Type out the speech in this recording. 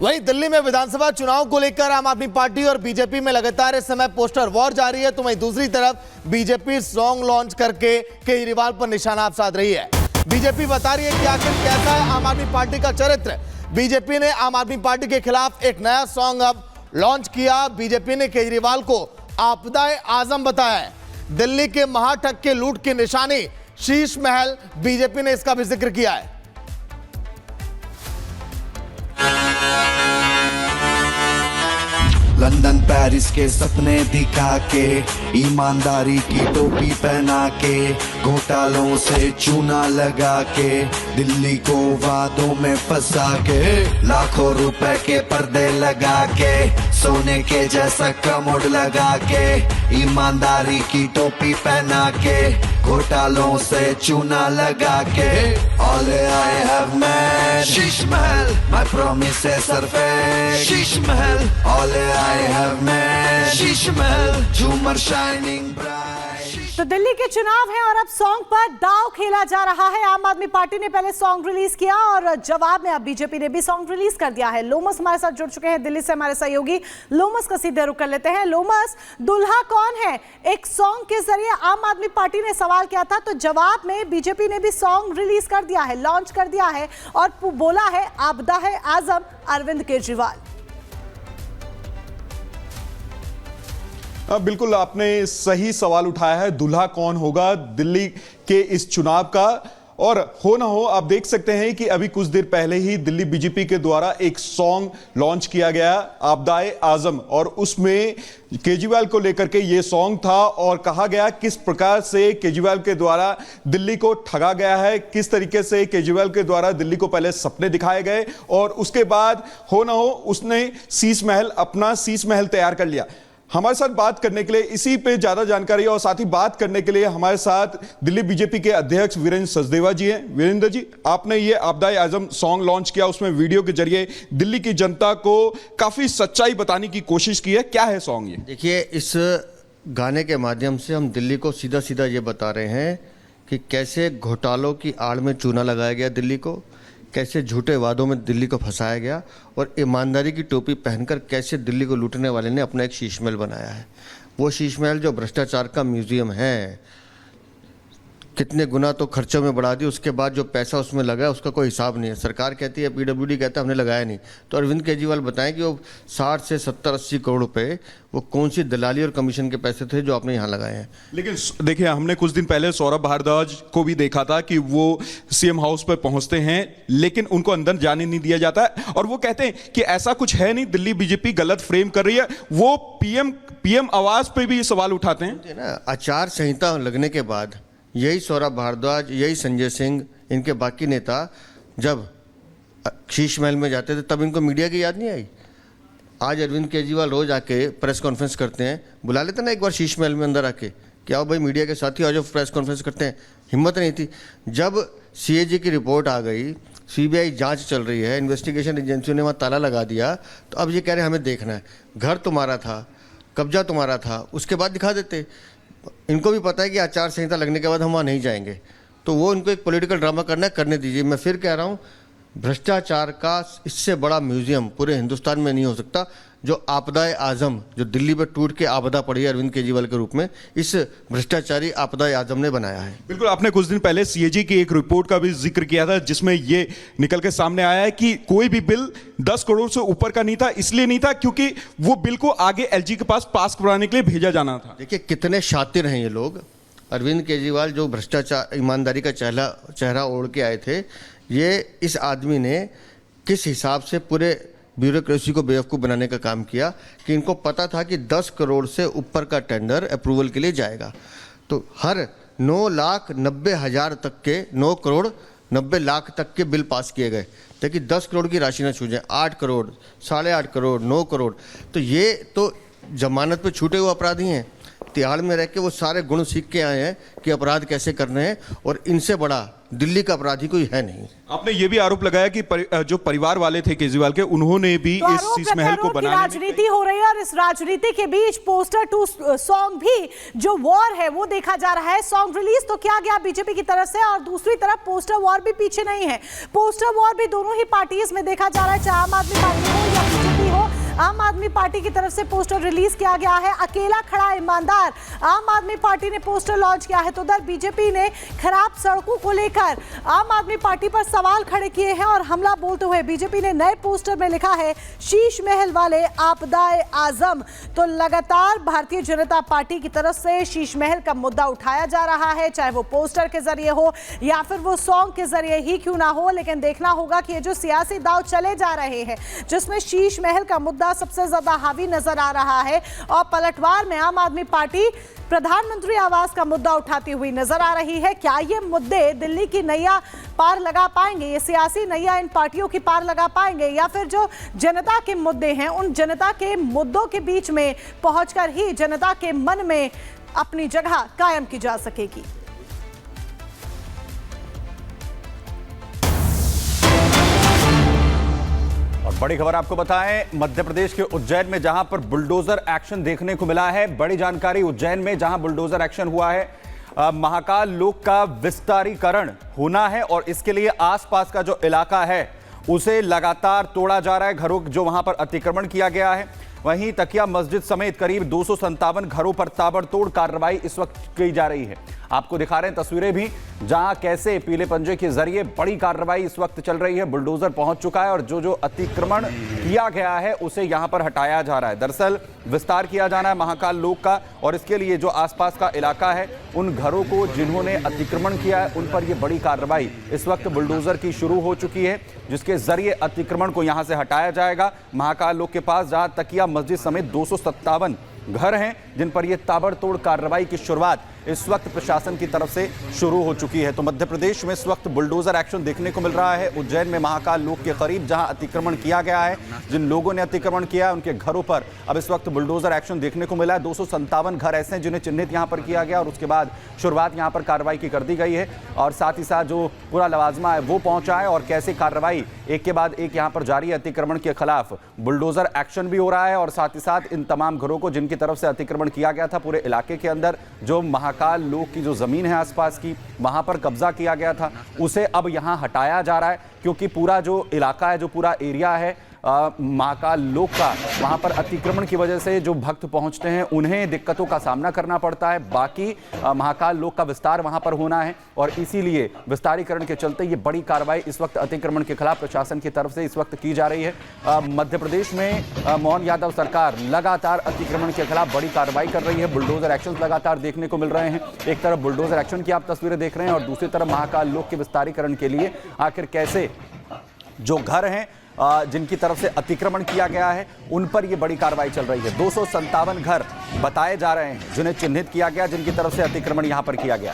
वहीं दिल्ली में विधानसभा चुनाव को लेकर आम आदमी पार्टी और बीजेपी में लगातार इस समय पोस्टर वॉर जारी है, तो वहीं दूसरी तरफ बीजेपी सॉन्ग लॉन्च करके केजरीवाल पर निशाना साध रही है। बीजेपी बता रही है कि आखिर कैसा है आम आदमी पार्टी का चरित्र। बीजेपी ने आम आदमी पार्टी के खिलाफ एक नया सॉन्ग अब लॉन्च किया। बीजेपी ने केजरीवाल को आपदाए आजम बताया है। दिल्ली के महाठग के लूट की निशानी शीश महल, बीजेपी ने इसका भी जिक्र किया है। लंदन पेरिस के सपने दिखा के, ईमानदारी की टोपी पहना के, घोटालों से चूना लगा के, दिल्ली को वादों में फंसा के, लाखों रुपए के पर्दे लगा के, सोने के जैसा कमोड लगा के, ईमानदारी की टोपी पहना के, घोटालों से चूना लगा के, all I have man, Sheesh Mahal, my promises are fake, Sheesh Mahal, all I have man, Sheesh Mahal, झूमर shining bright। तो दिल्ली के चुनाव हैं और अब सॉन्ग पर दांव खेला जा रहा है। आम आदमी पार्टी ने पहले सॉन्ग रिलीज किया और जवाब में अब बीजेपी ने भी सॉन्ग रिलीज कर दिया है। लोमस हमारे साथ जुड़ चुके हैं दिल्ली से, हमारे सहयोगी लोमस का सीधे रुख कर लेते हैं। लोमस, दुल्हा कौन है, एक सॉन्ग के जरिए आम आदमी पार्टी ने सवाल किया था, तो जवाब में बीजेपी ने भी सॉन्ग रिलीज कर दिया है, लॉन्च कर दिया है और बोला है आपदा है आजम अरविंद केजरीवाल। बिल्कुल आपने सही सवाल उठाया है। दूल्हा कौन होगा दिल्ली के इस चुनाव का, और हो ना हो आप देख सकते हैं कि अभी कुछ देर पहले ही दिल्ली बीजेपी के द्वारा एक सॉन्ग लॉन्च किया गया, आपदाए आजम, और उसमें केजरीवाल को लेकर के ये सॉन्ग था और कहा गया किस प्रकार से केजरीवाल के द्वारा दिल्ली को ठगा गया है, किस तरीके से केजरीवाल के द्वारा दिल्ली को पहले सपने दिखाए गए और उसके बाद हो ना हो उसने अपना शीश महल तैयार कर लिया। हमारे साथ बात करने के लिए, इसी पे ज्यादा जानकारी और साथ ही बात करने के लिए हमारे साथ दिल्ली बीजेपी के अध्यक्ष वीरेंद्र सचदेवा जी हैं। वीरेंद्र जी, आपने ये आपदाए आजम सॉन्ग लॉन्च किया, उसमें वीडियो के जरिए दिल्ली की जनता को काफी सच्चाई बताने की कोशिश की है, क्या है सॉन्ग ये? देखिए, इस गाने के माध्यम से हम दिल्ली को सीधा सीधा ये बता रहे हैं कि कैसे घोटालों की आड़ में चूना लगाया गया दिल्ली को, कैसे झूठे वादों में दिल्ली को फंसाया गया और ईमानदारी की टोपी पहनकर कैसे दिल्ली को लूटने वाले ने अपना एक शीश महल बनाया है। वो शीश महल जो भ्रष्टाचार का म्यूजियम है, कितने गुना तो खर्चों में बढ़ा दी, उसके बाद जो पैसा उसमें लगा है उसका कोई हिसाब नहीं है। सरकार कहती है, पीडब्ल्यूडी कहता है हमने लगाया नहीं। तो अरविंद केजरीवाल बताएं कि वो 60 से 70-80 करोड़ रुपए वो कौन सी दलाली और कमीशन के पैसे थे जो आपने यहाँ लगाए हैं। लेकिन देखिए, हमने कुछ दिन पहले सौरभ भारद्वाज को भी देखा था कि वो सीएम हाउस पर पहुंचते हैं लेकिन उनको अंदर जाने नहीं दिया जाता है और वो कहते हैं कि ऐसा कुछ है नहीं, दिल्ली बीजेपी गलत फ्रेम कर रही है। वो पीएम आवास पे भी ये सवाल उठाते हैं ना। आचार संहिता लगने के बाद यही सौरभ भारद्वाज, यही संजय सिंह, इनके बाकी नेता जब शीश महल में जाते थे तब इनको मीडिया की याद नहीं आई। आज अरविंद केजरीवाल रोज आके प्रेस कॉन्फ्रेंस करते हैं, बुला लेते ना एक बार शीश महल में अंदर आके, क्या भाई मीडिया के साथी आज प्रेस कॉन्फ्रेंस करते हैं, हिम्मत नहीं थी। जब सीएजी की रिपोर्ट आ गई, सीबीआई जांच चल रही है, इन्वेस्टिगेशन एजेंसियों ने वहाँ ताला लगा दिया, तो अब ये कह रहे हैं हमें देखना है, घर तुम्हारा था, कब्जा तुम्हारा था, उसके बाद दिखा देते। इनको भी पता है कि आचार संहिता लगने के बाद हम वहाँ नहीं जाएंगे, तो वो इनको एक पॉलिटिकल ड्रामा करना है, करने दीजिए। मैं फिर कह रहा हूँ, भ्रष्टाचार का इससे बड़ा म्यूजियम पूरे हिंदुस्तान में नहीं हो सकता। जो आपदाए आजम जो दिल्ली पर टूट के आपदा पड़ी है अरविंद केजरीवाल के रूप में, इस भ्रष्टाचारी आपदाए आजम ने बनाया है। बिल्कुल, आपने कुछ दिन पहले सीएजी की एक रिपोर्ट का भी जिक्र किया था जिसमें ये निकल के सामने आया है कि कोई भी बिल 10 करोड़ से ऊपर का नहीं था। इसलिए नहीं था क्योंकि वो बिल को आगे एलजी के पास कराने के लिए भेजा जाना था। देखिए कितने शातिर हैं ये लोग। अरविंद केजरीवाल जो भ्रष्टाचार ईमानदारी का चेहरा ओढ़ के आए थे, ये इस आदमी ने किस हिसाब से पूरे ब्यूरोक्रेसी को बेवकूफ़ बनाने का काम किया कि इनको पता था कि 10 करोड़ से ऊपर का टेंडर अप्रूवल के लिए जाएगा, तो हर 9,90,000 तक के 9 करोड़ 90 लाख तक के बिल पास किए गए ताकि 10 करोड़ की राशि ना छू जाए। 8 करोड़, 8.5 करोड़, 9 करोड़, तो ये तो जमानत पे छूटे हुए अपराधी हैं। तिहाड़ में रह के वो सारे गुण सीख के आए हैं कि अपराध कैसे करने हैं, और इनसे बड़ा दिल्ली का अपराधी कोई है नहीं। आपने ये भी आरोप लगाया कि जो परिवार वाले थे केजरीवाल के, उन्होंने भी तो इस शीश महल को बनाने में राजनीति हो रही है और इस राजनीति के बीच पोस्टर टू सॉन्ग भी जो वॉर है वो देखा जा रहा है। सॉन्ग रिलीज तो किया गया बीजेपी की तरफ से और दूसरी तरफ पोस्टर वॉर भी पीछे नहीं है। पोस्टर वॉर भी दोनों ही पार्टीज में देखा जा रहा है, चाहे आम आदमी पार्टी हो या बीजेपी हो। आम आदमी पार्टी की तरफ से पोस्टर रिलीज किया गया है, अकेला खड़ा ईमानदार। आम आदमी पार्टी ने पोस्टर लॉन्च किया है तो उधर बीजेपी ने खराब सड़कों को लेकर आम आदमी पार्टी पर सवाल खड़े किए हैं और हमला बोलते हुए बीजेपी ने नए पोस्टर में लिखा है शीश महल वाले आपदाए आजम। तो लगातार भारतीय जनता पार्टी की तरफ से शीश महल का मुद्दा उठाया जा रहा है, चाहे वो पोस्टर के जरिए हो या फिर वो सॉन्ग के जरिए ही क्यों ना हो। लेकिन देखना होगा कि ये जो सियासी दांव चले जा रहे हैं जिसमें शीश महल का मुद्दा सबसे ज्यादा हावी नजर आ रहा है और पलटवार में आम आदमी पार्टी प्रधानमंत्री आवास का मुद्दा उठाती हुई नजर आ रही है। क्या ये मुद्दे दिल्ली की नैया पार लगा पाएंगे, ये सियासी नैया इन पार्टियों की पार लगा पाएंगे, या फिर जो जनता के मुद्दे हैं उन जनता के मुद्दों के बीच में पहुंचकर ही जनता के मन में अपनी जगह कायम की जा सकेगी। और बड़ी खबर आपको बताएं, मध्य प्रदेश के उज्जैन में जहां पर बुलडोजर एक्शन देखने को मिला है। बड़ी जानकारी उज्जैन में जहां बुलडोजर एक्शन हुआ है, महाकाल लोक का विस्तारीकरण होना है और इसके लिए आसपास का जो इलाका है उसे लगातार तोड़ा जा रहा है। घरों जो वहां पर अतिक्रमण किया गया है, वहीं तकिया मस्जिद समेत करीब 257 घरों पर ताबड़तोड़ कार्रवाई इस वक्त की जा रही है। आपको दिखा रहे हैं तस्वीरें भी, जहां कैसे पीले पंजे के जरिए बड़ी कार्रवाई इस वक्त चल रही है। बुलडोजर पहुंच चुका है और जो अतिक्रमण किया गया है उसे यहां पर हटाया जा रहा है। दरअसल विस्तार किया जाना है महाकाल लोक का और इसके लिए जो आसपास का इलाका है उन घरों को जिन्होंने अतिक्रमण किया है उन पर यह बड़ी कार्रवाई इस वक्त बुलडोजर की शुरू हो चुकी है, जिसके जरिए अतिक्रमण को यहां से हटाया जाएगा। महाकाल लोक के पास जहां तकिया मस्जिद समेत 257 घर हैं जिन पर यह ताबड़तोड़ कार्रवाई की शुरुआत इस वक्त प्रशासन की तरफ से शुरू हो चुकी है। तो मध्य प्रदेश में इस वक्त बुलडोजर एक्शन देखने को मिल रहा है। उज्जैन में महाकाल लोक के करीब जहां अतिक्रमण किया गया है, जिन लोगों ने अतिक्रमण किया है उनके घरों पर अब इस वक्त बुलडोजर एक्शन देखने को मिला है। 257 घर ऐसे हैं जिन्हें चिन्हित यहां पर किया गया और उसके बाद शुरुआत यहां पर कार्रवाई की कर दी गई है और साथ ही साथ जो पूरा लवाजमा है वो पहुंचा है और कैसे कार्रवाई एक के बाद एक यहां पर जारी है। अतिक्रमण के खिलाफ बुलडोजर एक्शन भी हो रहा है और साथ ही साथ इन तमाम घरों को जिनकी तरफ से अतिक्रमण किया गया था पूरे इलाके के अंदर, जो महाकाल लोक की जो जमीन है आसपास की वहां पर कब्जा किया गया था, उसे अब यहां हटाया जा रहा है क्योंकि पूरा जो इलाका है, जो पूरा एरिया है महाकाल लोक का, वहां पर अतिक्रमण की वजह से जो भक्त पहुंचते हैं उन्हें दिक्कतों का सामना करना पड़ता है। बाकी महाकाल लोक का विस्तार वहां पर होना है और इसीलिए विस्तारीकरण के चलते ये बड़ी कार्रवाई इस वक्त अतिक्रमण के खिलाफ प्रशासन की तरफ से इस वक्त की जा रही है। मध्य प्रदेश में मोहन यादव सरकार लगातार अतिक्रमण के खिलाफ बड़ी कार्रवाई कर रही है। बुलडोजर एक्शन लगातार देखने को मिल रहे हैं। एक तरफ बुलडोजर एक्शन की आप तस्वीरें देख रहे हैं और दूसरी तरफ महाकाल लोक के विस्तारीकरण के लिए आखिर कैसे जो घर हैं जिनकी तरफ से अतिक्रमण किया गया है उन पर यह बड़ी कार्रवाई चल रही है। 257 घर बताए जा रहे हैं जिन्हें चिन्हित किया गया, जिनकी तरफ से अतिक्रमण यहां पर किया गया।